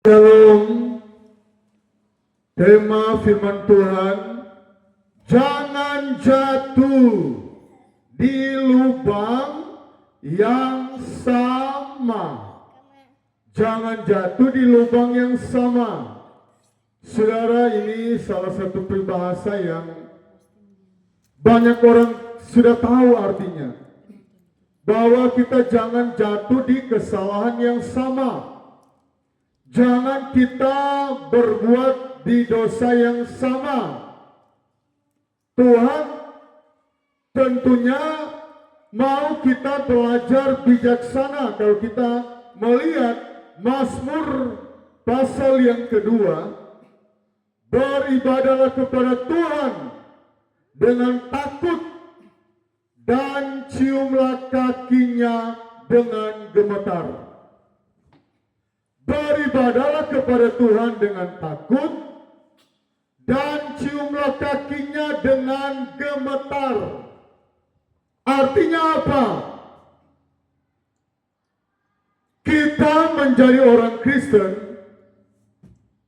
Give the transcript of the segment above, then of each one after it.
Dalam tema firman Tuhan, jangan jatuh di lubang yang sama. Jangan jatuh di lubang yang sama. Saudara, ini salah satu peribahasa yang banyak orang sudah tahu artinya. Bahwa kita jangan jatuh di kesalahan yang sama. Jangan kita berbuat di dosa yang sama. Tuhan tentunya mau kita belajar bijaksana. Kalau kita melihat Mazmur pasal yang kedua, beribadahlah kepada Tuhan dengan takut dan ciumlah kakinya dengan gemetar. Beribadahlah kepada Tuhan dengan takut dan ciumlah kakinya dengan gemetar. Artinya apa? Kita menjadi orang Kristen,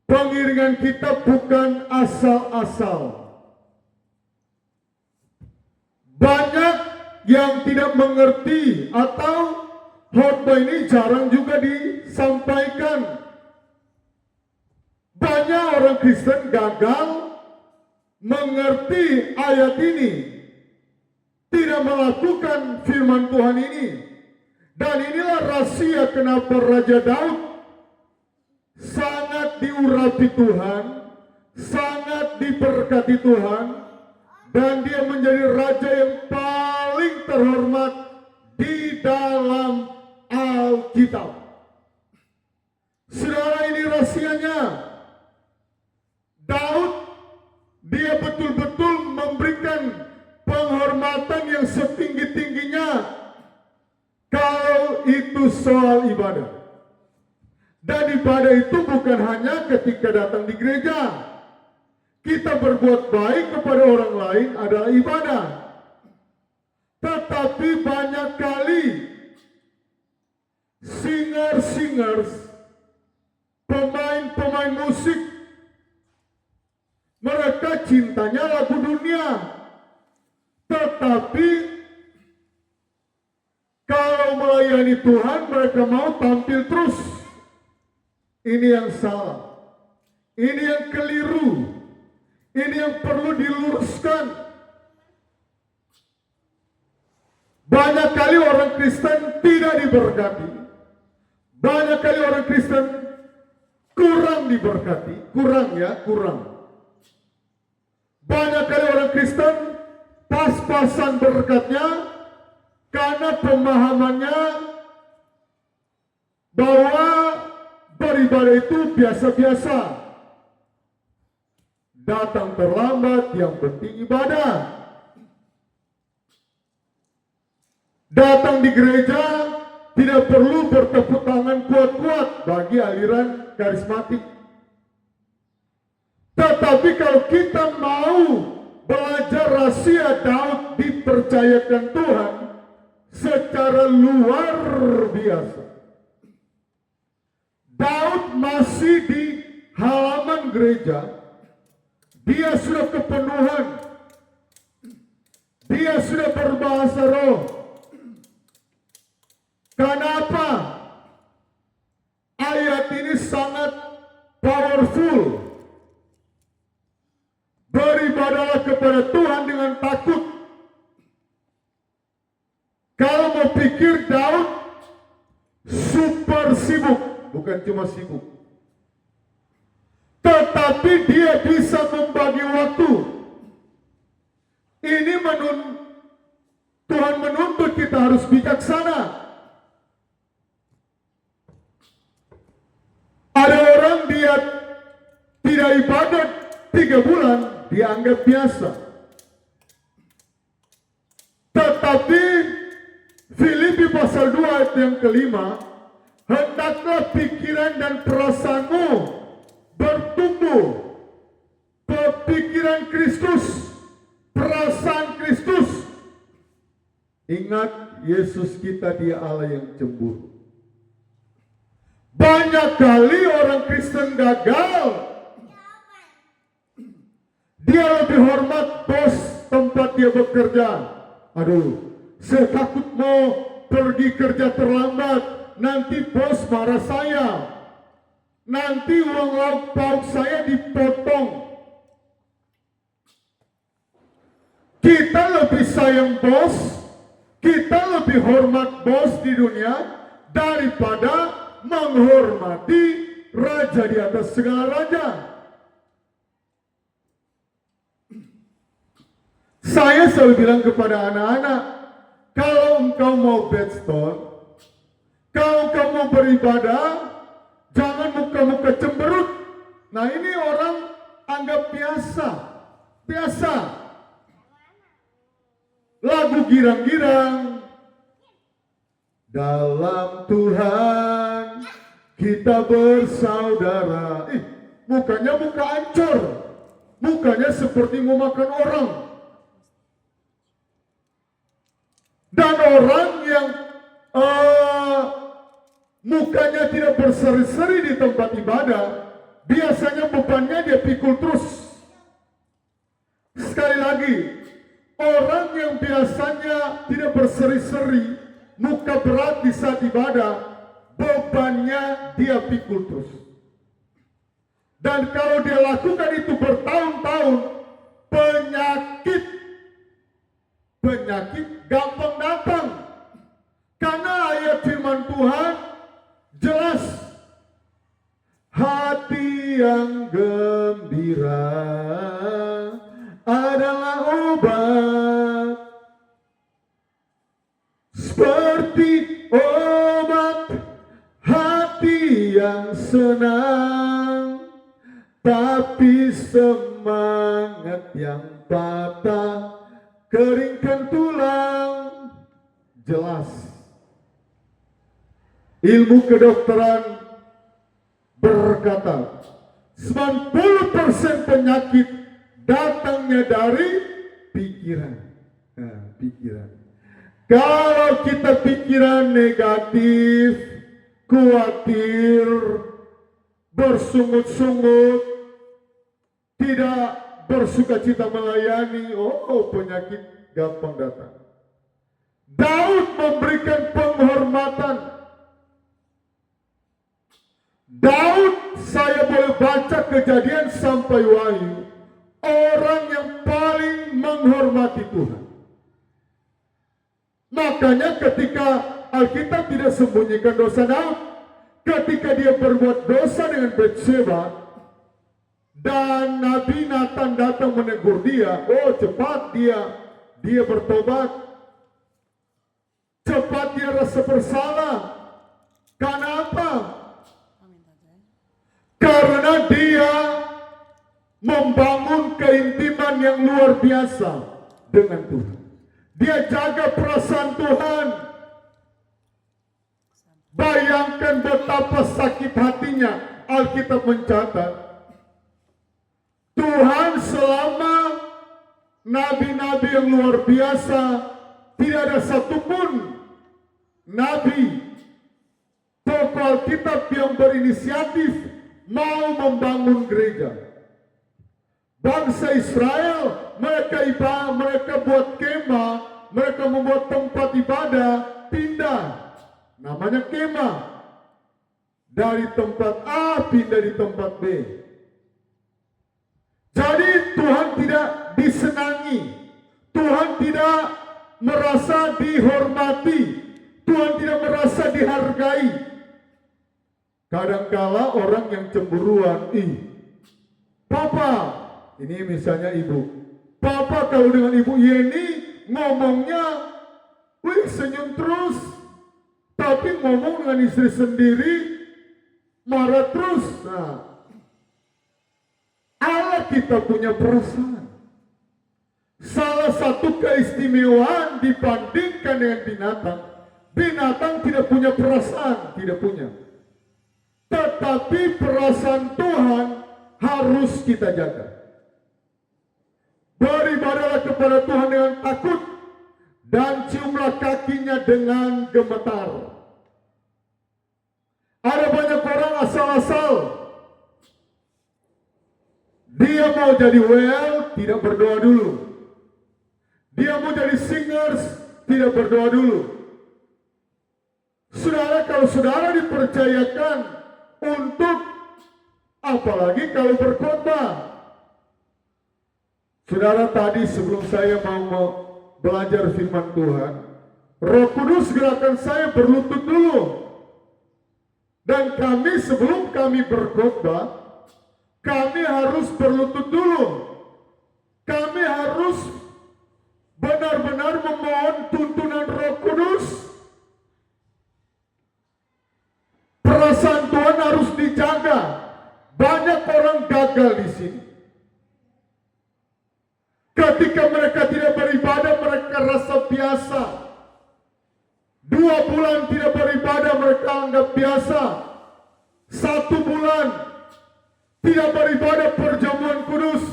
pengiringan kita bukan asal-asal. Banyak yang tidak mengerti atau khotbah ini jarang juga disampaikan. Banyak orang Kristen gagal mengerti ayat ini, tidak melakukan firman Tuhan ini. Dan inilah rahasia kenapa Raja Daud sangat diurapi Tuhan, sangat diberkati Tuhan, dan dia menjadi raja yang paling terhormat di dalam Alkitab. Saudara, ini rahasianya. Daud, dia betul-betul memberikan penghormatan yang setinggi-tingginya kalau itu soal ibadah. Dan ibadah itu bukan hanya ketika datang di gereja. Kita berbuat baik kepada orang lain adalah ibadah. Tetapi banyak kali singers, pemain musik, mereka cintanya lagu dunia. Tetapi kalau melayani Tuhan, mereka mau tampil terus. Ini yang salah. Ini yang keliru. Ini yang perlu diluruskan. Banyak kali orang Kristen tidak diberkati. Banyak kali orang Kristen kurang diberkati. Kurang. Banyak kali orang Kristen pas-pasan berkatnya karena pemahamannya bahwa beribadah itu biasa-biasa. Datang terlambat, yang penting ibadah. Datang di gereja tidak perlu bertepuk tangan kuat-kuat bagi aliran karismatik. Tetapi kalau kita mau belajar rahasia Daud dipercayakan Tuhan secara luar biasa. Daud masih di halaman gereja. Dia sudah kepenuhan. Dia sudah berbahasa roh. Kenapa? Ayat ini sangat powerful. Beribadahlah kepada Tuhan dengan takut. Kalau mau pikir Daud super sibuk, bukan cuma sibuk, tetapi dia bisa membagi waktu. Ini Tuhan menuntut kita harus bijaksana. Ada orang dia tidak ibadat 3 bulan, dianggap biasa. Tetapi Filipi pasal 2 ayat yang kelima, hendaklah pikiran dan perasaanmu bertumbuh. Pikiran Kristus, perasaan Kristus. Ingat, Yesus kita dia Allah yang cemburu. Banyak kali orang Kristen gagal. Dia lebih hormat bos tempat dia bekerja. Aduh, saya takut mau pergi kerja terlambat, nanti bos marah saya. Nanti uang lauk pauk saya dipotong. Kita lebih sayang bos, kita lebih hormat bos di dunia daripada menghormati raja di atas segala raja. Saya selalu bilang kepada anak-anak, kalau engkau mau bedstone, kalau engkau mau beribadah, jangan muka-muka cemberut. Nah ini orang anggap biasa. Lagu girang-girang, dalam Tuhan kita bersaudara. Mukanya muka ancur, mukanya seperti mau makan orang. Dan orang yang mukanya tidak berseri-seri di tempat ibadah, biasanya bebannya dia pikul terus. Sekali lagi, orang yang biasanya tidak berseri-seri, muka berat di saat ibadah, bebannya dia pikul terus. Dan kalau dia lakukan itu bertahun-tahun, penyakit gampang datang. Karena ayat firman Tuhan jelas, hati yang gembira adalah obat, seperti obat hati yang senang, tapi semangat yang patah keringkan tulang. Jelas, ilmu kedokteran berkata 90% penyakit datangnya dari pikiran. Pikiran. Kalau kita pikiran negatif, khawatir, bersungut-sungut, tidak bersukacita melayani, penyakit gampang datang. Daud memberikan penghormatan. Daud, saya boleh baca Kejadian sampai Wahyu, orang yang paling menghormati Tuhan. Makanya ketika Alkitab tidak sembunyikan dosa Daud, ketika dia berbuat dosa dengan Batseba, dan Nabi Nathan datang menegur dia, cepat dia bertobat. Cepat dia rasa bersalah. Karena apa? Karena dia membangun keintiman yang luar biasa dengan Tuhan. Dia jaga perasaan Tuhan. Bayangkan betapa sakit hatinya. Alkitab mencatat, Tuhan selama nabi-nabi yang luar biasa, tidak ada satupun nabi tokoh Alkitab yang berinisiatif mau membangun gereja. Bangsa Israel, mereka buat kemah, mereka membuat tempat ibadah, pindah. Namanya kemah. Dari tempat A pindah di tempat B. Jadi Tuhan tidak disenangi. Tuhan tidak merasa dihormati. Tuhan tidak merasa dihargai. Kadangkala orang yang cemburuan, Papa, ini misalnya ibu, Papa kalau dengan ibu Yeni ngomongnya, senyum terus, tapi ngomong dengan istri sendiri marah terus. Nah, Allah kita punya perasaan. Salah satu keistimewaan dibandingkan dengan binatang, binatang tidak punya perasaan, tidak punya. Tetapi perasaan Tuhan harus kita jaga. Beribadahlah kepada Tuhan dengan takut dan ciumlah kakinya dengan gemetar. Ada banyak asal-asal. Dia mau jadi WL, tidak berdoa dulu. Dia mau jadi singers, tidak berdoa dulu. Saudara, kalau saudara dipercayakan untuk, apalagi kalau berkhotbah. Saudara, tadi sebelum saya mau belajar firman Tuhan, Roh Kudus gerakan saya berlutut dulu. Dan kami sebelum kami berkhotbah, kami harus berlutut dulu. Kami harus benar-benar memohon tuntunan Roh Kudus. Perasaan Tuhan harus dijaga. Banyak orang gagal di sini. Ketika mereka tidak beribadah, mereka rasa biasa. 2 bulan tidak beribadah, mereka anggap biasa. 1 bulan tidak beribadah perjamuan kudus.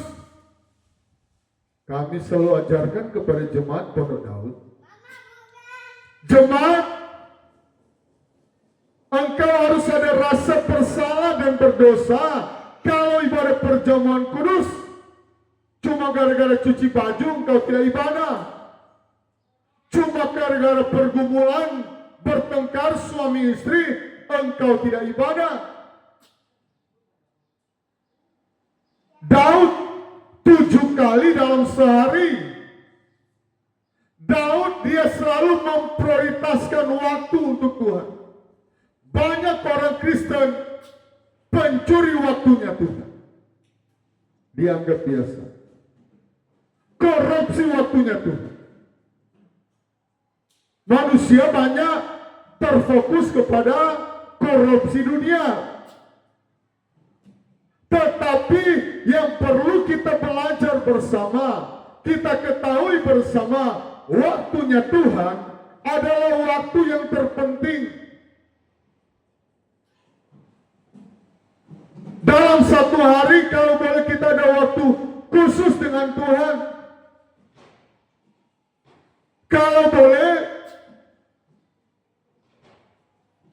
Kami selalu ajarkan kepada jemaat Pondok Daud. Jemaat, engkau harus ada rasa bersalah dan berdosa. Kalau ibadah perjamuan kudus, cuma gara-gara cuci baju engkau tidak ibadah. Cuma gara-gara pergumulan, bertengkar suami istri, engkau tidak ibadah. Daud 7 kali dalam sehari. Daud dia selalu memprioritaskan waktu untuk Tuhan. Banyak orang Kristen pencuri waktunya Tuhan. Dianggap biasa. Korupsi waktunya Tuhan. Manusia banyak terfokus kepada korupsi dunia. Tetapi yang perlu kita belajar bersama, kita ketahui bersama, waktunya Tuhan adalah waktu yang terpenting. Dalam satu hari kalau boleh kita ada waktu khusus dengan Tuhan. Kalau boleh,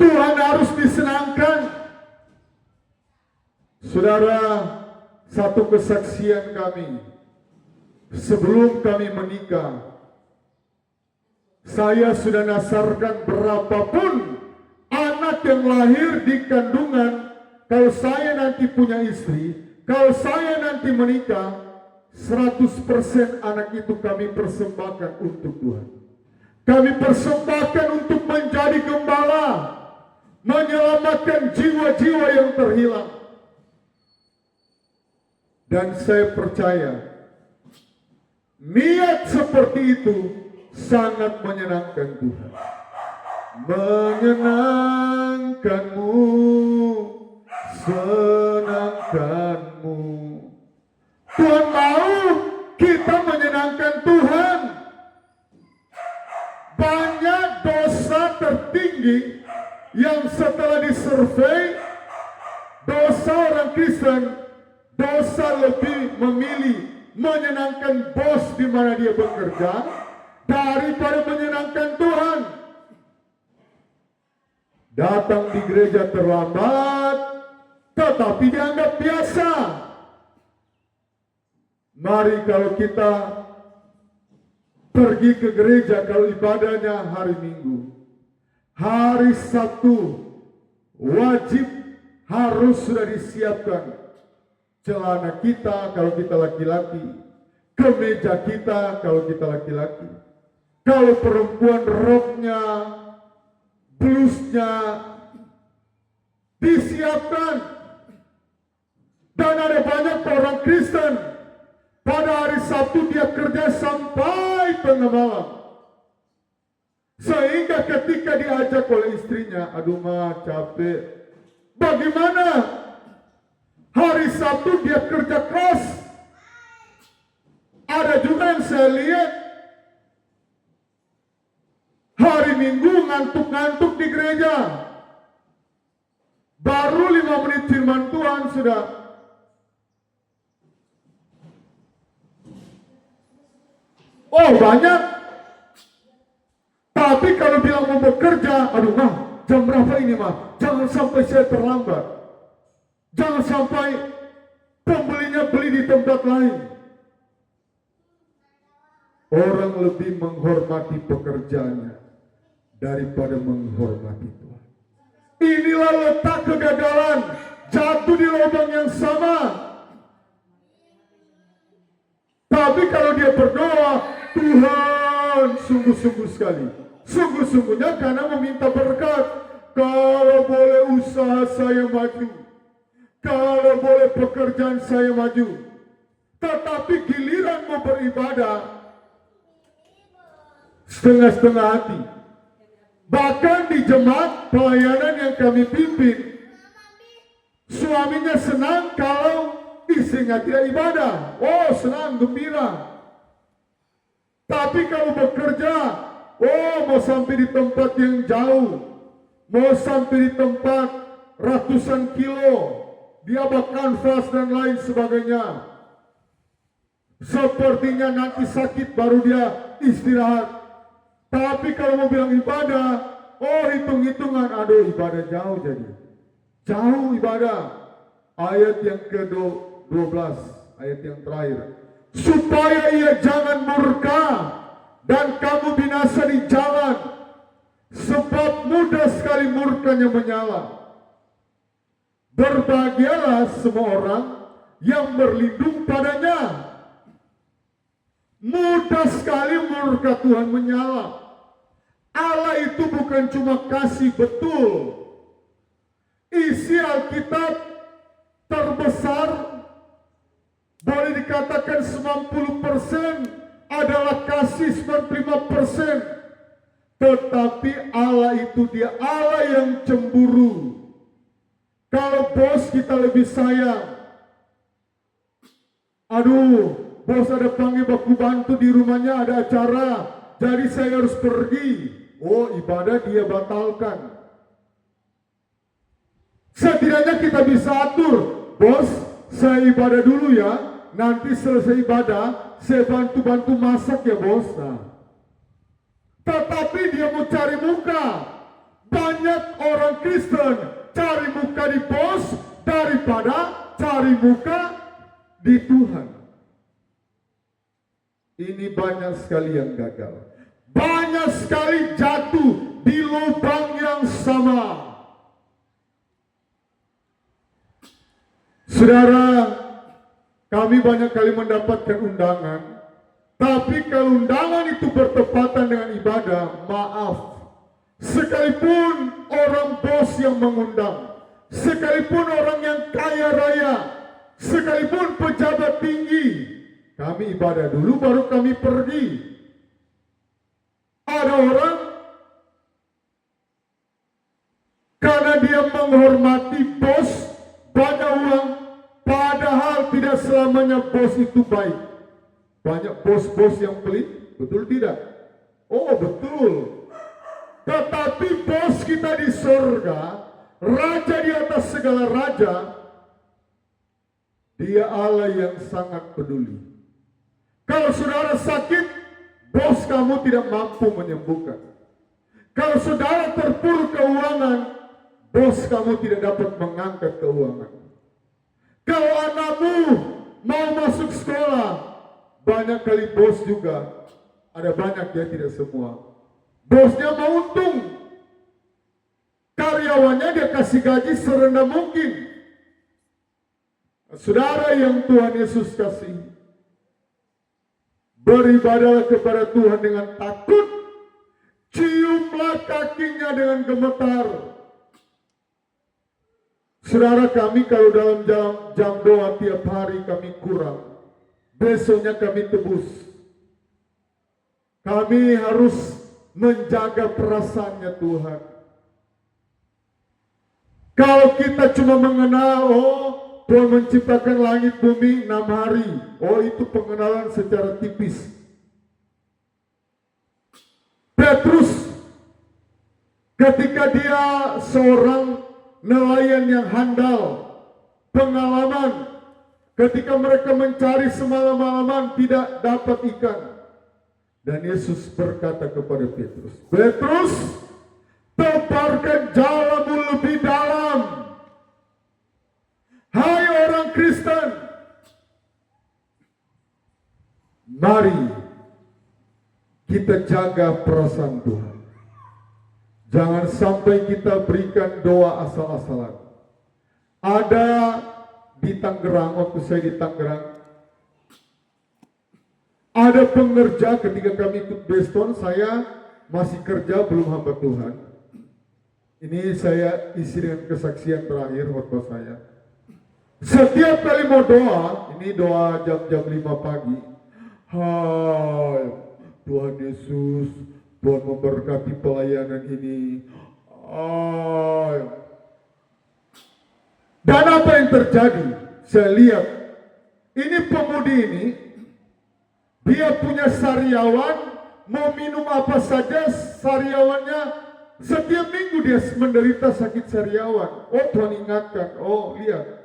Tuhan harus disenangkan. Saudara, satu kesaksian kami. Sebelum kami menikah, saya sudah nasarkan berapapun anak yang lahir di kandungan. Kalau saya nanti punya istri, kalau saya nanti menikah, 100% anak itu kami persembahkan untuk Tuhan. Kami persembahkan untuk menjadi gembala, menyelamatkan jiwa-jiwa yang terhilang. Dan saya percaya, niat seperti itu sangat menyenangkan Tuhan. Menyenangkanmu, senangkanmu. Tuhan mau kita menyenangkan Tuhan. Banyak dosa tertinggi yang setelah disurvei, dosa orang Kristen, dosa lebih memilih menyenangkan bos di mana dia bekerja daripada menyenangkan Tuhan. Datang di gereja terlambat, tetapi dianggap biasa. Mari kalau kita pergi ke gereja, kalau ibadahnya hari Minggu, hari Sabtu wajib harus sudah disiapkan celana kita kalau kita laki-laki, kemeja kita kalau kita laki-laki. Kalau perempuan roknya, blusnya disiapkan. Dan ada banyak orang Kristen pada hari Sabtu dia kerja sampai tengah malam. Sehingga ketika diajak oleh istrinya, aduh mah capek. Bagaimana? Hari Sabtu dia kerja keras. Ada juga yang saya lihat hari Minggu ngantuk-ngantuk di gereja. Baru 5 menit firman Tuhan sudah. Oh banyak. Tapi kalau bilang mau bekerja, aduh mah jam berapa ini mah? Jangan sampai saya terlambat. Jangan sampai pembelinya beli di tempat lain. Orang lebih menghormati pekerjaannya daripada menghormati Tuhan. Inilah letak kegagalan, jatuh di lubang yang sama. Tapi kalau dia berdoa, Tuhan sungguh-sungguh sekali, sungguh-sungguhnya karena meminta berkat. Kalau boleh usaha saya maju, kalau boleh pekerjaan saya maju. Tetapi giliran mau beribadah, setengah-setengah hati. Bahkan di jemaat pelayanan yang kami pimpin, suaminya senang kalau istrinya tidak ibadah. Oh, senang, gembira. Tapi kalau bekerja, oh, mau sampai di tempat yang jauh, mau sampai di tempat ratusan kilo, dia bakal kanvas dan lain sebagainya. Sepertinya nanti sakit baru dia istirahat. Tapi kalau mau bilang ibadah, oh, hitung-hitungan, aduh, ibadah jauh jadi. Jauh ibadah. Ayat yang ke-12, ayat yang terakhir. Supaya ia jangan murka dan kamu binasa di jalan, sebab mudah sekali murkanya menyala. Berbahagialah semua orang yang berlindung padanya. Mudah sekali murka Tuhan menyala. Allah itu bukan cuma kasih, betul. Isi Alkitab terbesar boleh dikatakan 90% adalah kasih, 95%. Tetapi Allah itu dia Allah yang cemburu. Kalau bos kita lebih sayang, aduh, bos ada panggil baku bantu di rumahnya, ada acara, jadi saya harus pergi. Oh, ibadah dia batalkan. Setidaknya kita bisa atur, bos, saya ibadah dulu ya, nanti selesai ibadah, saya bantu-bantu masak ya bos. Nah. Tetapi dia mau cari muka. Banyak orang Kristen cari muka di bos daripada cari muka di Tuhan. Ini banyak sekali yang gagal. Banyak sekali jatuh di lubang yang sama. Saudara, kami banyak kali mendapatkan undangan. Tapi kalau undangan itu bertepatan dengan ibadah, maaf. Sekalipun orang bos yang mengundang, sekalipun orang yang kaya raya, sekalipun pejabat tinggi, kami ibadah dulu baru kami pergi. Ada orang karena dia menghormati bos, banyak uang, padahal tidak selamanya bos itu baik. Banyak bos-bos yang pelit, betul tidak? Oh, betul. Tetapi bos kita di surga, raja di atas segala raja, dia Allah yang sangat peduli. Kalau saudara sakit, bos kamu tidak mampu menyembuhkan. Kalau saudara terpuruk keuangan, bos kamu tidak dapat mengangkat keuangan. Kalau anakmu mau masuk sekolah, banyak kali bos juga, ada banyak ya, tidak semua. Bosnya mau untung, karyawannya dia kasih gaji serendah mungkin. Saudara yang Tuhan Yesus kasih, beribadahlah kepada Tuhan dengan takut, ciumlah kakinya dengan gemetar. Saudara, kami kalau dalam jam doa tiap hari kami kurang, besoknya kami tebus. Kami harus menjaga perasaannya Tuhan. Kalau kita cuma mengenal, oh, Tuhan menciptakan langit bumi 6 hari. Oh, itu pengenalan secara tipis. Petrus, ketika dia seorang nelayan yang handal, pengalaman, ketika mereka mencari semalam-malaman tidak dapat ikan. Dan Yesus berkata kepada Petrus, Petrus, tebarkan jalamu lebih dalam. Kristen, mari kita jaga perasaan Tuhan. Jangan sampai kita berikan doa asal-asalan. Ada di Tangerang, waktu saya di Tangerang, ada pengerja ketika kami ikut Beston, saya masih kerja belum hamba Tuhan. Ini saya isi dengan kesaksian terakhir khotbah saya. Setiap kali mau doa, ini doa jam-jam 5 pagi. Hai Tuhan Yesus, Tuhan memberkati pelayanan ini. Hai. Dan apa yang terjadi? Saya lihat, ini pemudi ini, dia punya sariawan, mau minum apa saja sariawannya. Setiap minggu dia menderita sakit sariawan. Oh, Tuhan ingatkan. Oh, lihat.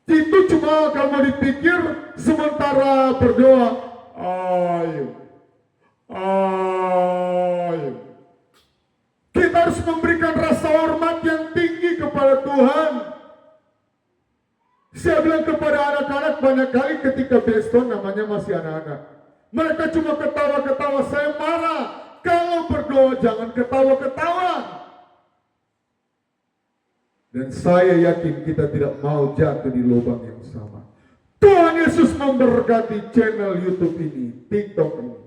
Itu cuma kalau dipikir sementara berdoa. Ayo. Kita harus memberikan rasa hormat yang tinggi kepada Tuhan. Saya bilang kepada anak-anak banyak kali ketika Beston, namanya masih anak-anak, mereka cuma ketawa-ketawa. Saya marah. Kalau berdoa jangan ketawa-ketawa. Dan saya yakin kita tidak mau jatuh di lubang yang sama. Tuhan Yesus memberkati channel YouTube ini, TikTok ini.